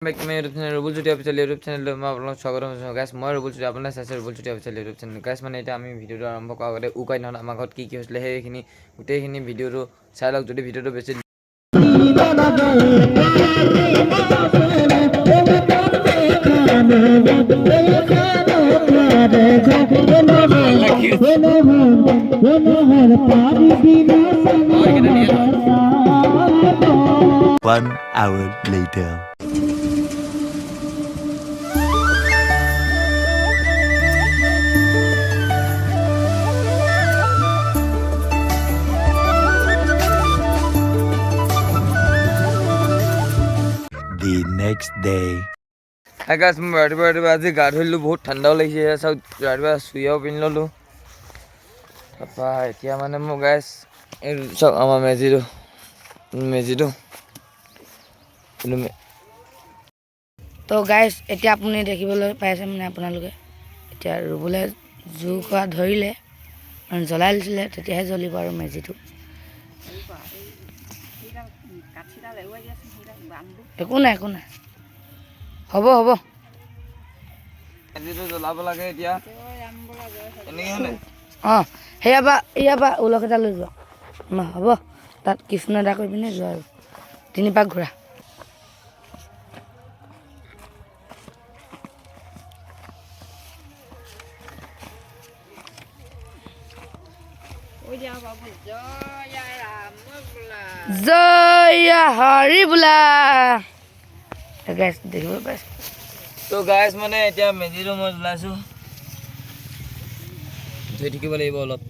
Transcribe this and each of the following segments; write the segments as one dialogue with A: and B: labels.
A: Back मैं YouTube channel Rubul चुटिया official YouTube channel में আপোনাক স্বাগতম জনাইছো গাইস মই रुबुल चुटिया আপোনাক চাইছে रुबुल चुटिया ऑफिशियल यूट्यूब चैनल গাইস মানে এটা আমি ভিডিওটো আৰম্ভ কৰাৰ আগতে উকাই নহয় আমাৰ ঘৰত কি হৈছিলে সেইখিনি গোটেইখিনি ভিডিওটো চাই লওক যদি ভিডিওটো বেছি
B: One hour later. The next day.
A: Hi guys, मैं रातिपुৱা আজি গা ধুইলো বহুত ঠাণ্ডাও লাগিছে সব ৰাতিপুৱা সুইয়াও পিন ললো তাৰপা এতিয়া মানে মই গাইস এই সব আমাৰ মেজিটো
C: তো গাইস এতিয়া আপুনি দেখিবলৈ পাইছে মানে আপোনালোকে এতিয়া ৰুবলে জু কৰা ধৰিলে মানে জ্বলাই লৈছিলে তেতিয়াহে জ্বলিব আৰু মেজিটো একো নাই হ'ব
A: মেজিটো জ্বলাব লাগে এতিয়া এনেকে হলে
C: এয়াবা উলক এটা লৈ যোৱা হ'ব তাত কৃষ্ণ দা কৰি পিনে যোৱা আৰু 3 পাক ঘূৰা জয় হৰি বোলা গাইস দেখিব পাইছে
A: তো গাইস মানে এতিয়া মেজিটো মই জ্বলাইছো ধুই থাকিব লাগিব অলপ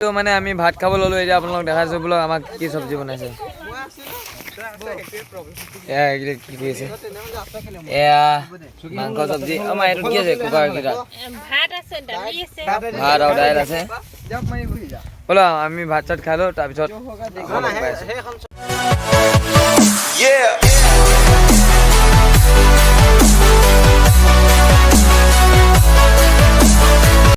A: তো মানে আমি ভাত খাব ললো এতিয়া আপোনালোক দেখাইছো বলক আমাক কি সবজি বনাইছে কি কৈছে মাংস সবজি আমাৰ এইটো কি আছে কুকাৰ কিটা
D: ভাত আছে দালি আছে
A: ভাত আৰু দাইল আছে বলো আমি ভাত চাত খালো তাৰপিছত